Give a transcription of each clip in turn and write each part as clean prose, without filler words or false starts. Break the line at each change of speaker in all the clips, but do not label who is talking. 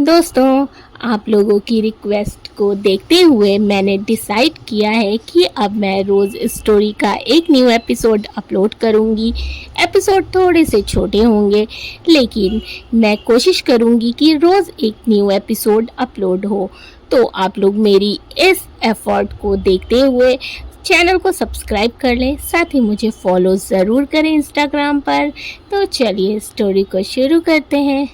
दोस्तों, आप लोगों की रिक्वेस्ट को देखते हुए मैंने डिसाइड किया है कि अब मैं रोज़ स्टोरी का एक न्यू एपिसोड अपलोड करूँगी। एपिसोड थोड़े से छोटे होंगे, लेकिन मैं कोशिश करूँगी कि रोज़ एक न्यू एपिसोड अपलोड हो। तो आप लोग मेरी इस एफ़र्ट को देखते हुए चैनल को सब्सक्राइब कर लें, साथ ही मुझे फॉलो ज़रूर करें इंस्टाग्राम पर। तो चलिए स्टोरी को शुरू करते हैं।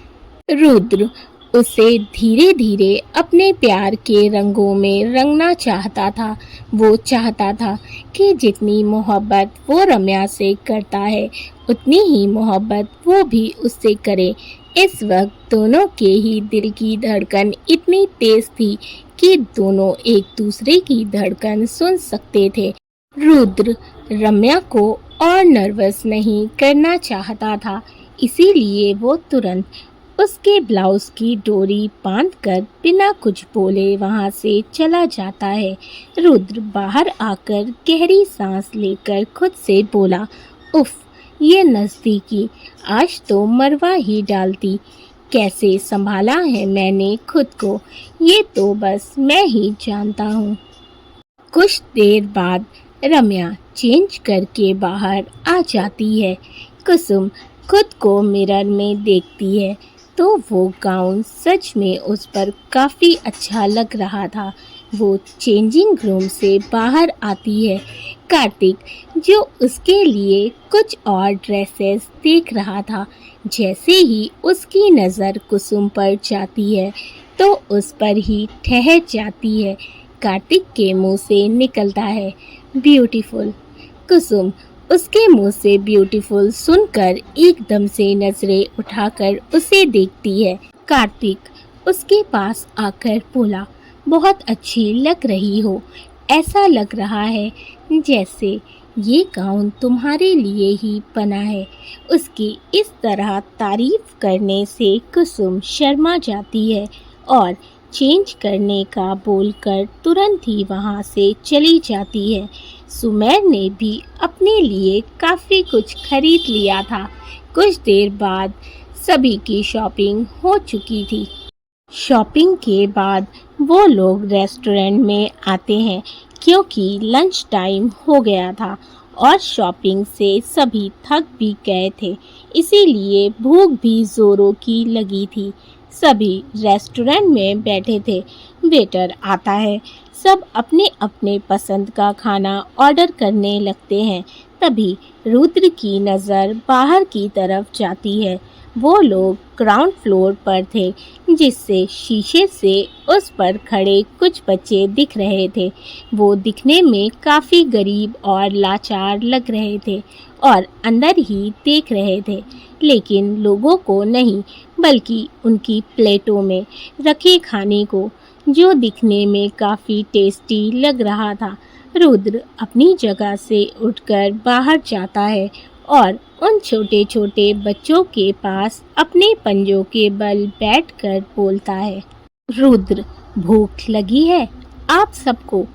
रुद्र उसे धीरे धीरे अपने प्यार के रंगों में रंगना चाहता था। वो चाहता था कि जितनी मोहब्बत वो रम्या से करता है, उतनी ही मोहब्बत वो भी उससे करे। इस वक्त दोनों के ही दिल की धड़कन इतनी तेज थी कि दोनों एक दूसरे की धड़कन सुन सकते थे। रुद्र रम्या को और नर्वस नहीं करना चाहता था, इसीलिए वो तुरंत उसके ब्लाउज की डोरी बांधकर बिना कुछ बोले वहां से चला जाता है। रुद्र बाहर आकर गहरी सांस लेकर खुद से बोला, उफ, ये नज़दीकी आज तो मरवा ही डालती। कैसे संभाला है मैंने खुद को, ये तो बस मैं ही जानता हूँ। कुछ देर बाद रम्या चेंज करके बाहर आ जाती है। कुसुम खुद को मिरर में देखती है तो वो गाउन सच में उस पर काफ़ी अच्छा लग रहा था। वो चेंजिंग रूम से बाहर आती है। कार्तिक, जो उसके लिए कुछ और ड्रेसेस देख रहा था, जैसे ही उसकी नज़र कुसुम पर जाती है तो उस पर ही ठहर जाती है। कार्तिक के मुंह से निकलता है, ब्यूटीफुल। कुसुम उसके मुंह से ब्यूटीफुल सुनकर एकदम से नजरें उठाकर उसे देखती है। कार्तिक उसके पास आकर बोला, बहुत अच्छी लग रही हो। ऐसा लग रहा है जैसे ये गाउन तुम्हारे लिए ही बना है। उसकी इस तरह तारीफ करने से कुसुम शर्मा जाती है और चेंज करने का बोलकर तुरंत ही वहाँ से चली जाती है। सुमेर ने भी अपने लिए काफ़ी कुछ खरीद लिया था। कुछ देर बाद सभी की शॉपिंग हो चुकी थी। शॉपिंग के बाद वो लोग रेस्टोरेंट में आते हैं क्योंकि लंच टाइम हो गया था और शॉपिंग से सभी थक भी गए थे, इसीलिए भूख भी ज़ोरों की लगी थी। सभी रेस्टोरेंट में बैठे थे। वेटर आता है, सब अपने अपने पसंद का खाना ऑर्डर करने लगते हैं। तभी रुद्र की नज़र बाहर की तरफ जाती है। वो लोग ग्राउंड फ्लोर पर थे, जिससे शीशे से उस पर खड़े कुछ बच्चे दिख रहे थे। वो दिखने में काफ़ी गरीब और लाचार लग रहे थे और अंदर ही देख रहे थे, लेकिन लोगों को नहीं, बल्कि उनकी प्लेटों में रखे खाने को, जो दिखने में काफ़ी टेस्टी लग रहा था। रुद्र अपनी जगह से उठकर बाहर जाता है और उन छोटे छोटे बच्चों के पास अपने पंजों के बल बैठकर बोलता है, रुद्र, भूख लगी है आप सबको?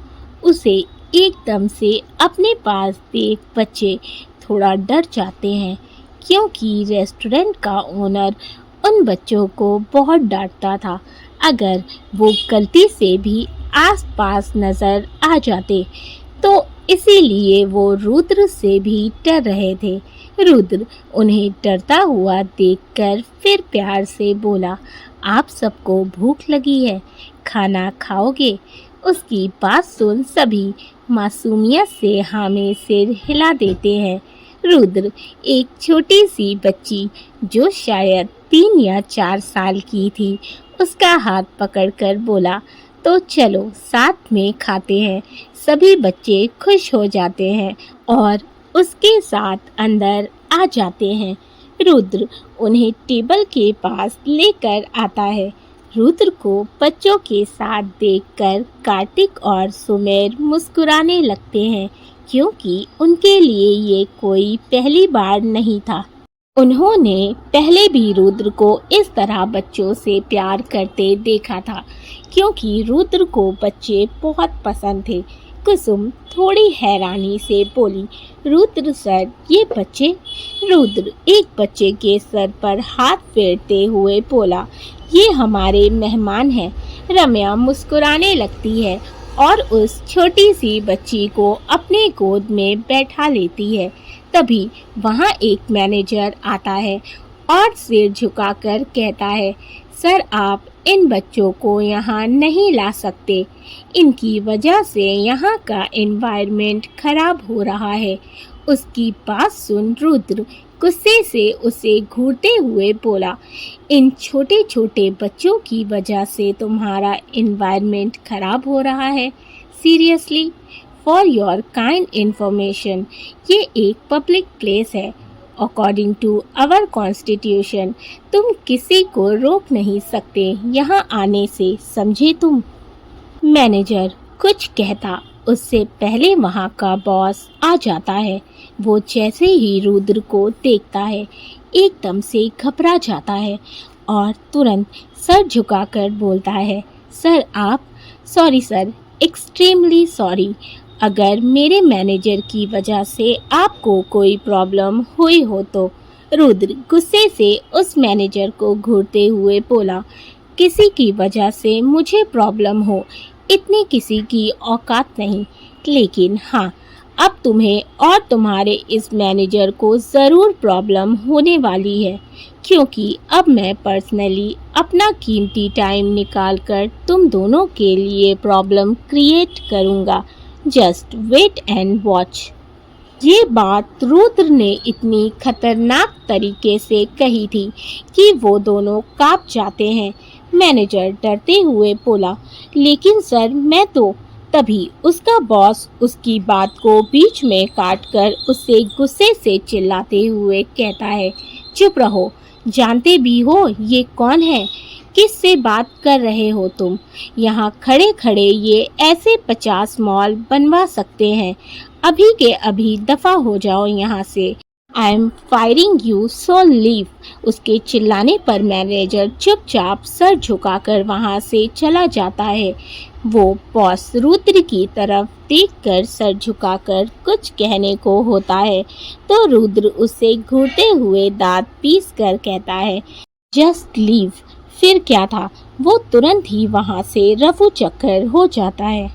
उसे एकदम से अपने पास देख बच्चे थोड़ा डर जाते हैं, क्योंकि रेस्टोरेंट का ओनर उन बच्चों को बहुत डांटता था अगर वो गलती से भी आसपास नज़र आ जाते, तो इसीलिए वो रुद्र से भी डर रहे थे। रुद्र उन्हें डरता हुआ देखकर फिर प्यार से बोला, आप सबको भूख लगी है, खाना खाओगे? उसकी बात सुन सभी मासूमियत से हाँ में सिर हिला देते हैं। रुद्र एक छोटी सी बच्ची जो शायद 3 या 4 साल की थी, उसका हाथ पकड़कर बोला, तो चलो साथ में खाते हैं। सभी बच्चे खुश हो जाते हैं और उसके साथ अंदर आ जाते हैं। रुद्र उन्हें टेबल के पास लेकर आता है। रुद्र को बच्चों के साथ देखकर कार्तिक और सुमेर मुस्कुराने लगते हैं, क्योंकि उनके लिए ये कोई पहली बार नहीं था। उन्होंने पहले भी रुद्र को इस तरह बच्चों से प्यार करते देखा था, क्योंकि रुद्र को बच्चे बहुत पसंद थे। कुसुम थोड़ी हैरानी से बोली, रुद्र सर, ये बच्चे? रुद्र एक बच्चे के सर पर हाथ फेरते हुए बोला, ये हमारे मेहमान हैं। रम्या मुस्कुराने लगती है और उस छोटी सी बच्ची को अपने गोद में बैठा लेती है। तभी वहाँ एक मैनेजर आता है और सिर झुकाकर कहता है, सर आप इन बच्चों को यहाँ नहीं ला सकते। इनकी वजह से यहाँ का एनवायरनमेंट खराब हो रहा है। उसकी बात सुन रुद्र गुस्से से उसे घूरते हुए बोला, इन छोटे छोटे बच्चों की वजह से तुम्हारा एनवायरनमेंट खराब हो रहा है? Seriously? For your kind information, ये एक पब्लिक प्लेस है। अकॉर्डिंग टू आवर कॉन्स्टिट्यूशन तुम किसी को रोक नहीं सकते यहाँ आने से, समझे तुम? मैनेजर कुछ कहता उससे पहले वहाँ का बॉस आ जाता है। वो जैसे ही रुद्र को देखता है एकदम से घबरा जाता है और तुरंत सर झुकाकर बोलता है, सर आप? Sorry sir, extremely sorry. अगर मेरे मैनेजर की वजह से आपको कोई प्रॉब्लम हुई हो तो। रुद्र गुस्से से उस मैनेजर को घूरते हुए बोला, किसी की वजह से मुझे प्रॉब्लम हो इतनी किसी की औकात नहीं, लेकिन हाँ अब तुम्हें और तुम्हारे इस मैनेजर को ज़रूर प्रॉब्लम होने वाली है, क्योंकि अब मैं पर्सनली अपना कीमती टाइम निकाल कर तुम दोनों के लिए प्रॉब्लम क्रिएट करूँगा। Just wait and watch. ये बात रुद्र ने इतनी खतरनाक तरीके से कही थी कि वो दोनों कांप जाते हैं। मैनेजर डरते हुए बोला, लेकिन सर मैं तो। तभी उसका बॉस उसकी बात को बीच में काटकर उससे गुस्से से चिल्लाते हुए कहता है, चुप रहो, जानते भी हो ये कौन है? किससे बात कर रहे हो तुम? यहाँ खड़े खड़े ये ऐसे 50 मॉल बनवा सकते हैं। अभी के अभी दफा हो जाओ यहाँ से। I am firing you, so leave. उसके चिल्लाने पर मैनेजर चुपचाप सर झुकाकर वहाँ से चला जाता है। वो बॉस रुद्र की तरफ देखकर सर झुकाकर कुछ कहने को होता है तो रुद्र उसे घूरते हुए दांत पीस कर कहता है, जस्ट लीव। फिर क्या था, वो तुरंत ही वहाँ से रफू चक्कर हो जाता है।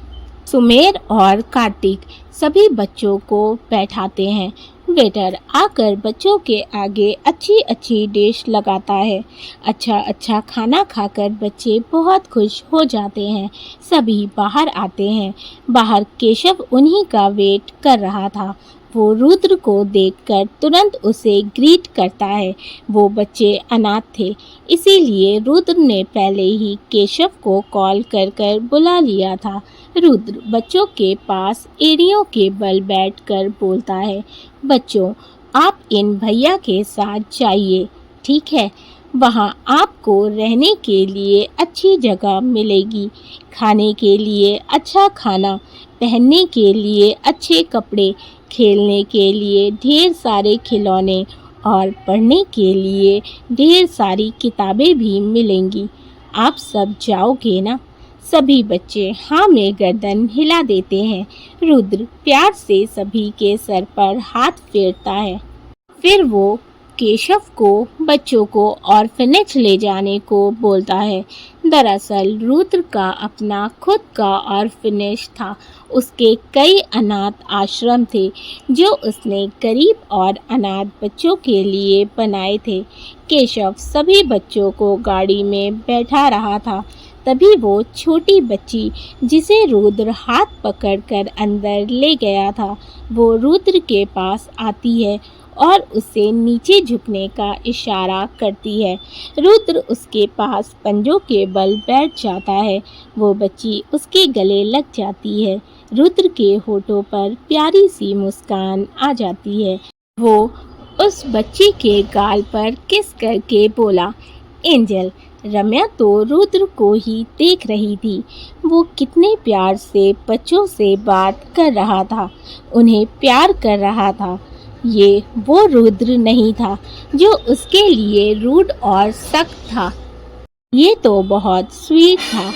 सुमेर और कार्तिक सभी बच्चों को बैठाते हैं। वेटर आकर बच्चों के आगे अच्छी अच्छी डिश लगाता है। अच्छा खाना खाकर बच्चे बहुत खुश हो जाते हैं। सभी बाहर आते हैं। बाहर केशव उन्हीं का वेट कर रहा था। वो रुद्र को देखकर तुरंत उसे ग्रीट करता है। वो बच्चे अनाथ थे, इसीलिए रुद्र ने पहले ही केशव को कॉल कर बुला लिया था। रुद्र बच्चों के पास एड़ियों के बल बैठकर बोलता है, बच्चों आप इन भैया के साथ जाइए, ठीक है? वहाँ आपको रहने के लिए अच्छी जगह मिलेगी, खाने के लिए अच्छा खाना, पहनने के लिए अच्छे कपड़े, खेलने के लिए ढेर सारे खिलौने और पढ़ने के लिए ढेर सारी किताबें भी मिलेंगी। आप सब जाओगे ना? सभी बच्चे हाँ में गर्दन हिला देते हैं। रुद्र प्यार से सभी के सर पर हाथ फेरता है। फिर वो केशव को बच्चों को ऑर्फनेज ले जाने को बोलता है। दरअसल रुद्र का अपना खुद का ऑर्फनेज था। उसके कई अनाथ आश्रम थे जो उसने गरीब और अनाथ बच्चों के लिए बनाए थे। केशव सभी बच्चों को गाड़ी में बैठा रहा था। तभी वो छोटी बच्ची जिसे रुद्र हाथ पकड़कर अंदर ले गया था, वो रुद्र के पास आती है और उसे नीचे झुकने का इशारा करती है। रुद्र उसके पास पंजों के बल बैठ जाता है। वो बच्ची उसके गले लग जाती है। रुद्र के होठों पर प्यारी सी मुस्कान आ जाती है। वो उस बच्ची के गाल पर किस करके बोला, एंजल। रम्या तो रुद्र को ही देख रही थी। वो कितने प्यार से बच्चों से बात कर रहा था, उन्हें प्यार कर रहा था। ये वो रुद्र नहीं था जो उसके लिए रूड और सख्त था। ये तो बहुत स्वीट था।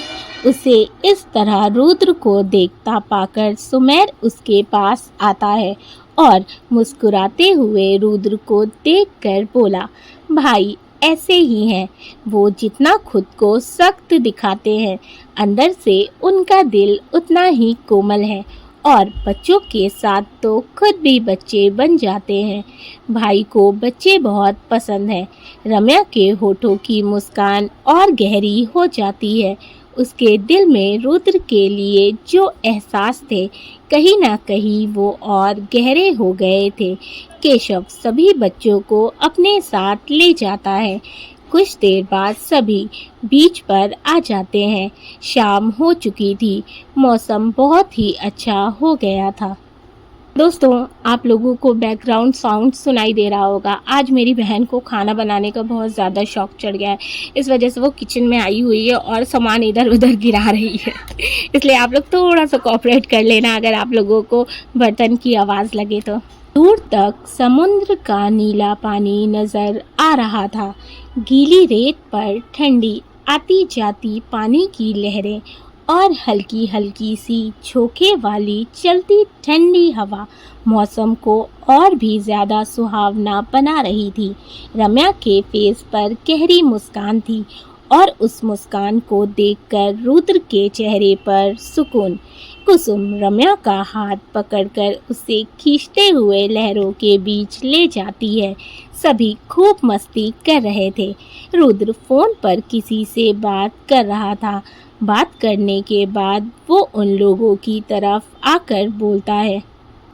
उसे इस तरह रुद्र को देखता पाकर सुमेर उसके पास आता है और मुस्कुराते हुए रुद्र को देखकर बोला, भाई ऐसे ही हैं। वो जितना खुद को सख्त दिखाते हैं, अंदर से उनका दिल उतना ही कोमल है। और बच्चों के साथ तो खुद भी बच्चे बन जाते हैं। भाई को बच्चे बहुत पसंद हैं। रम्या के होठों की मुस्कान और गहरी हो जाती है। उसके दिल में रुद्र के लिए जो एहसास थे, कहीं ना कहीं वो और गहरे हो गए थे। केशव सभी बच्चों को अपने साथ ले जाता है। कुछ देर बाद सभी बीच पर आ जाते हैं। शाम हो चुकी थी। मौसम बहुत ही अच्छा हो गया था। दोस्तों, आप लोगों को बैकग्राउंड साउंड सुनाई दे रहा होगा। आज मेरी बहन को खाना बनाने का बहुत ज़्यादा शौक चढ़ गया है। इस वजह से वो किचन में आई हुई है और सामान इधर उधर गिरा रही है। इसलिए आप लोग थोड़ा सा कोऑपरेट कर लेना अगर आप लोगों को बर्तन की आवाज़ लगे तो। दूर तक समुद्र का नीला पानी नजर आ रहा था। गीली रेत पर ठंडी आती जाती पानी की लहरें और हल्की हल्की सी झोंके वाली चलती ठंडी हवा मौसम को और भी ज़्यादा सुहावना बना रही थी। रम्या के फेस पर गहरी मुस्कान थी और उस मुस्कान को देखकर रुद्र के चेहरे पर सुकून। कुसुम रम्या का हाथ पकड़कर उसे खींचते हुए लहरों के बीच ले जाती है। सभी खूब मस्ती कर रहे थे। रुद्र फोन पर किसी से बात कर रहा था। बात करने के बाद वो उन लोगों की तरफ आकर बोलता है,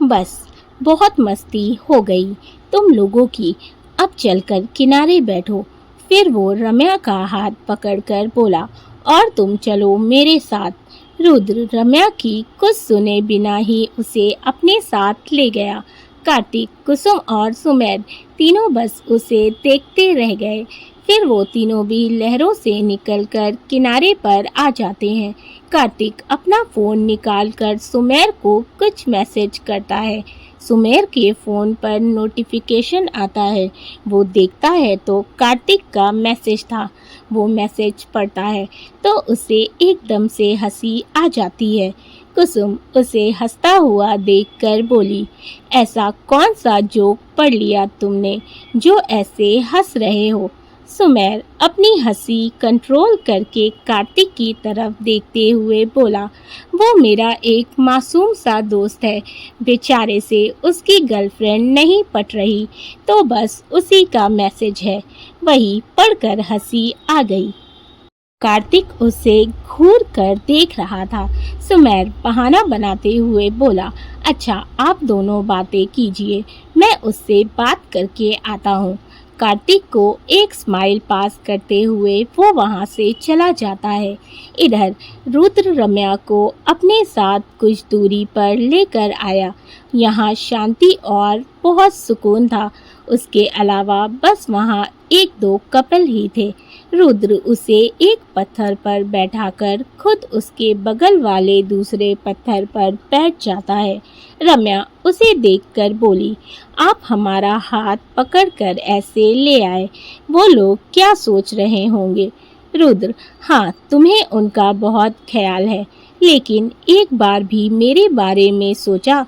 बस बहुत मस्ती हो गई तुम लोगों की, अब चलकर किनारे बैठो। फिर वो रम्या का हाथ पकड़कर बोला, और तुम चलो मेरे साथ। रुद्र रम्या की कुछ सुने बिना ही उसे अपने साथ ले गया। कार्तिक, कुसुम और सुमेर तीनों बस उसे देखते रह गए। फिर वो तीनों भी लहरों से निकलकर किनारे पर आ जाते हैं। कार्तिक अपना फ़ोन निकालकर सुमेर को कुछ मैसेज करता है। सुमेर के फ़ोन पर नोटिफिकेशन आता है। वो देखता है तो कार्तिक का मैसेज था। वो मैसेज पढ़ता है तो उसे एकदम से हंसी आ जाती है। कुसुम उसे हंसता हुआ देखकर बोली, ऐसा कौन सा जोक पढ़ लिया तुमने जो ऐसे हंस रहे हो? सुमेर अपनी हंसी कंट्रोल करके कार्तिक की तरफ देखते हुए बोला, वो मेरा एक मासूम सा दोस्त है। बेचारे से उसकी गर्लफ्रेंड नहीं पट रही तो बस उसी का मैसेज है। वही पढ़कर हंसी आ गई। कार्तिक उसे घूर कर देख रहा था। सुमेर बहाना बनाते हुए बोला, अच्छा आप दोनों बातें कीजिए, मैं उससे बात करके आता हूँ। कार्तिक को एक स्माइल पास करते हुए वो वहाँ से चला जाता है। इधर रुद्र रम्या को अपने साथ कुछ दूरी पर लेकर आया। यहाँ शांति और बहुत सुकून था। उसके अलावा बस वहाँ एक दो कपल ही थे। रुद्र उसे एक पत्थर पर बैठाकर खुद उसके बगल वाले दूसरे पत्थर पर बैठ जाता है। रम्या उसे देखकर बोली, आप हमारा हाथ पकड़कर ऐसे ले आए, वो लोग क्या सोच रहे होंगे? रुद्र, हाँ तुम्हें उनका बहुत ख्याल है, लेकिन एक बार भी मेरे बारे में सोचा?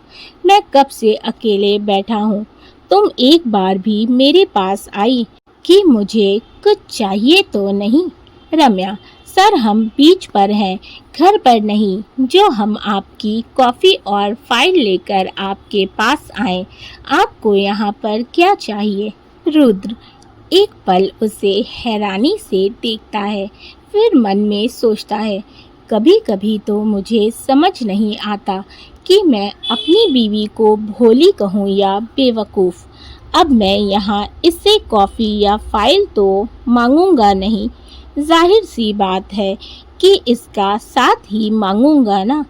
मैं कब से अकेले बैठा हूँ, तुम एक बार भी मेरे पास आई कि मुझे कुछ चाहिए तो नहीं? रम्या, सर हम बीच पर हैं, घर पर नहीं, जो हम आपकी कॉफ़ी और फाइल लेकर आपके पास आए। आपको यहाँ पर क्या चाहिए? रुद्र एक पल उसे हैरानी से देखता है, फिर मन में सोचता है, कभी कभी तो मुझे समझ नहीं आता कि मैं अपनी बीवी को भोली कहूँ या बेवकूफ़। अब मैं यहाँ इससे कॉफ़ी या फाइल तो मांगूंगा नहीं, जाहिर सी बात है कि इसका साथ ही मांगूंगा ना।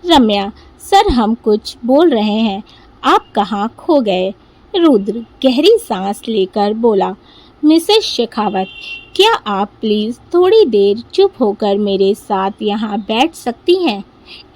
रम्या, सर हम कुछ बोल रहे हैं, आप कहाँ खो गए? रुद्र गहरी सांस लेकर बोला, मिसेस शेखावत, क्या आप प्लीज़ थोड़ी देर चुप होकर मेरे साथ यहाँ बैठ सकती हैं?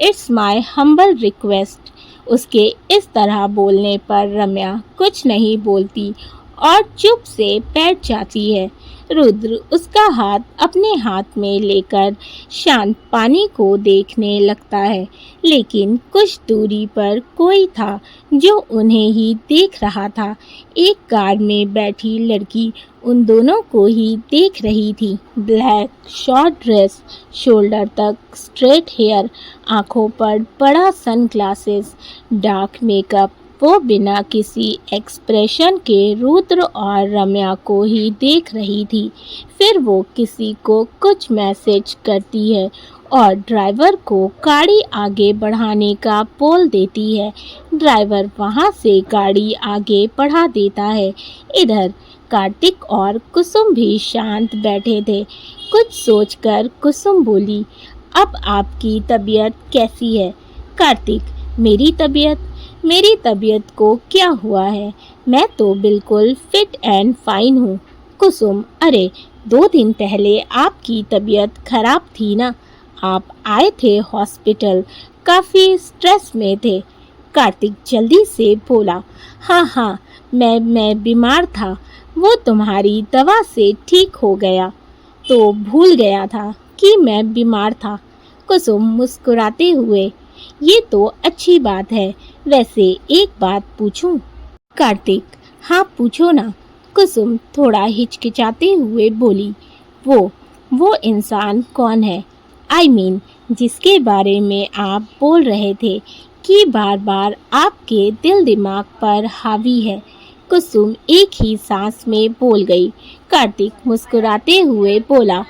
It's my humble request. उसके इस तरह बोलने पर रम्या कुछ नहीं बोलती और चुप से बैठ जाती है। रुद्र उसका हाथ अपने हाथ में लेकर शांत पानी को देखने लगता है, लेकिन कुछ दूरी पर कोई था जो उन्हें ही देख रहा था। एक कार में बैठी लड़की उन दोनों को ही देख रही थी। ब्लैक शॉर्ट ड्रेस, शोल्डर तक स्ट्रेट हेयर, आंखों पर बड़ा सनग्लासेस, डार्क मेकअप। वो बिना किसी एक्सप्रेशन के रुद्र और रम्या को ही देख रही थी। फिर वो किसी को कुछ मैसेज करती है और ड्राइवर को गाड़ी आगे बढ़ाने का बोल देती है। ड्राइवर वहाँ से गाड़ी आगे बढ़ा देता है। इधर कार्तिक और कुसुम भी शांत बैठे थे। कुछ सोचकर कुसुम बोली, अब आपकी तबीयत कैसी है? कार्तिक, मेरी तबीयत को क्या हुआ है? मैं तो बिल्कुल फिट एंड फाइन हूँ। कुसुम, अरे 2 दिन पहले आपकी तबीयत खराब थी ना? आप आए थे हॉस्पिटल, काफ़ी स्ट्रेस में थे। कार्तिक जल्दी से बोला, हाँ, मैं बीमार था। वो तुम्हारी दवा से ठीक हो गया तो भूल गया था कि मैं बीमार था। कुसुम मुस्कुराते हुए, ये तो अच्छी बात है। वैसे एक बात पूछूं? कार्तिक, हाँ पूछो ना। कुसुम थोड़ा हिचकिचाते हुए बोली, वो इंसान कौन है? I mean, जिसके बारे में आप बोल रहे थे कि बार बार आपके दिल दिमाग पर हावी है। कुसुम एक ही सांस में बोल गई। कार्तिक मुस्कुराते हुए बोला,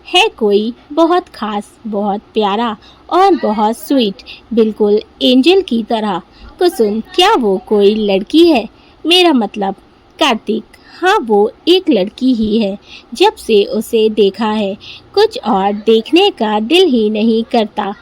है कोई बहुत खास, बहुत प्यारा और बहुत स्वीट, बिल्कुल एंजल की तरह। कुसुम, क्या वो कोई लड़की है? मेरा मतलब। कार्तिक, हाँ वो एक लड़की ही है। जब से उसे देखा है कुछ और देखने का दिल ही नहीं करता।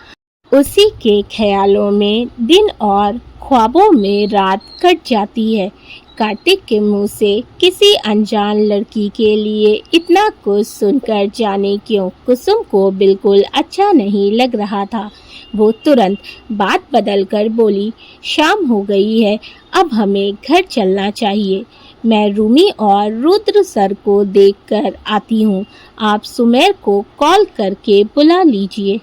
उसी के ख्यालों में दिन और ख्वाबों में रात कट जाती है। कार्तिक के मुंह से किसी अनजान लड़की के लिए इतना कुछ सुनकर जाने क्यों कुसुम को बिल्कुल अच्छा नहीं लग रहा था। वो तुरंत बात बदलकर बोली, शाम हो गई है, अब हमें घर चलना चाहिए। मैं रूमी और रुद्र सर को देखकर आती हूँ। आप सुमेर को कॉल करके बुला लीजिए।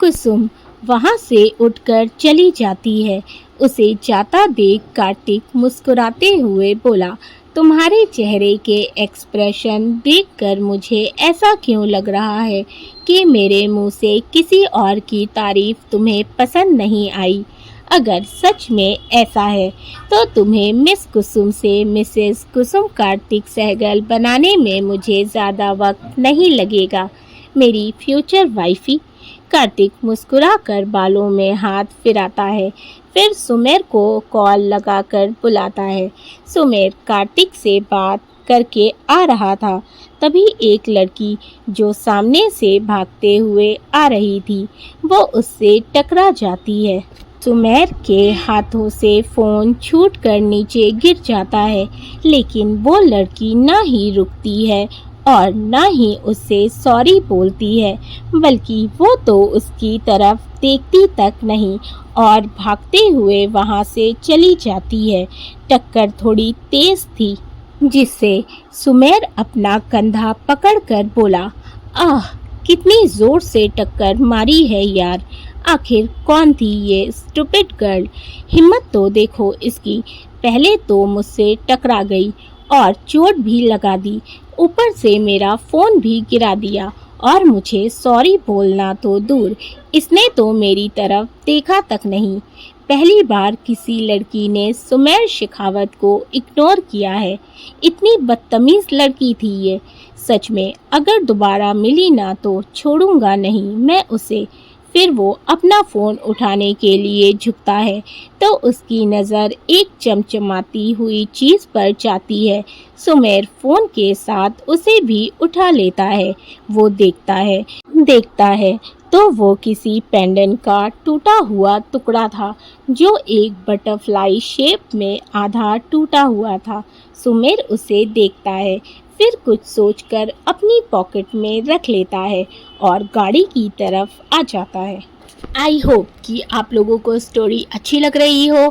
कुसुम वहाँ से उठकर चली जाती है। उसे जाता देख कार्तिक मुस्कुराते हुए बोला, तुम्हारे चेहरे के एक्सप्रेशन देखकर मुझे ऐसा क्यों लग रहा है कि मेरे मुंह से किसी और की तारीफ तुम्हें पसंद नहीं आई। अगर सच में ऐसा है तो तुम्हें मिस कुसुम से मिसेस कुसुम कार्तिक सहगल बनाने में मुझे ज़्यादा वक्त नहीं लगेगा, मेरी फ्यूचर वाइफी। कार्तिक मुस्कुराकर बालों में हाथ फिराता है, फिर सुमेर को कॉल लगाकर बुलाता है। सुमेर कार्तिक से बात करके आ रहा था, तभी एक लड़की जो सामने से भागते हुए आ रही थी वो उससे टकरा जाती है। सुमेर के हाथों से फ़ोन छूटकर नीचे गिर जाता है, लेकिन वो लड़की ना ही रुकती है और ना ही उससे सॉरी बोलती है, बल्कि वो तो उसकी तरफ देखती तक नहीं और भागते हुए वहाँ से चली जाती है। टक्कर थोड़ी तेज थी, जिससे सुमेर अपना कंधा पकड़कर बोला, आह कितनी जोर से टक्कर मारी है यार। आखिर कौन थी ये स्टूपिड गर्ल? हिम्मत तो देखो इसकी, पहले तो मुझसे टकरा गई और चोट भी लगा दी, ऊपर से मेरा फ़ोन भी गिरा दिया और मुझे सॉरी बोलना तो दूर, इसने तो मेरी तरफ देखा तक नहीं। पहली बार किसी लड़की ने सुमेर शेखावत को इग्नोर किया है। इतनी बदतमीज़ लड़की थी ये। सच में अगर दोबारा मिली ना तो छोड़ूंगा नहीं मैं उसे। फिर वो अपना फ़ोन उठाने के लिए झुकता है तो उसकी नज़र एक चमचमाती हुई चीज़ पर जाती है। सुमेर फ़ोन के साथ उसे भी उठा लेता है। वो देखता है तो वो किसी पेंडेंट का टूटा हुआ टुकड़ा था जो एक बटरफ्लाई शेप में आधा टूटा हुआ था। सुमेर उसे देखता है, फिर कुछ सोचकर अपनी पॉकेट में रख लेता है और गाड़ी की तरफ आ जाता है। आई होप कि आप लोगों को स्टोरी अच्छी लग रही हो,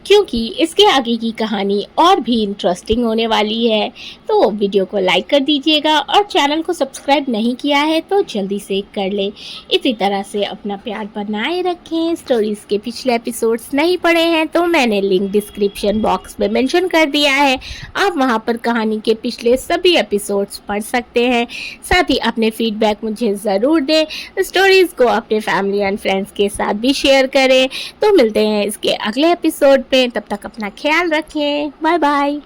क्योंकि इसके आगे की कहानी और भी इंटरेस्टिंग होने वाली है। तो वीडियो को लाइक कर दीजिएगा और चैनल को सब्सक्राइब नहीं किया है तो जल्दी से कर ले। इसी तरह से अपना प्यार बनाए रखें। स्टोरीज के पिछले एपिसोड्स नहीं पढ़े हैं तो मैंने लिंक डिस्क्रिप्शन बॉक्स में मेंशन कर दिया है, आप वहां पर कहानी के पिछले सभी एपिसोड्स पढ़ सकते हैं। साथ ही अपने फीडबैक मुझे ज़रूर दें। स्टोरीज को अपने फैमिली एंड फ्रेंड्स के साथ भी शेयर करें। तो मिलते हैं इसके अगले एपिसोड में, तब तक अपना ख्याल रखें। Bye bye.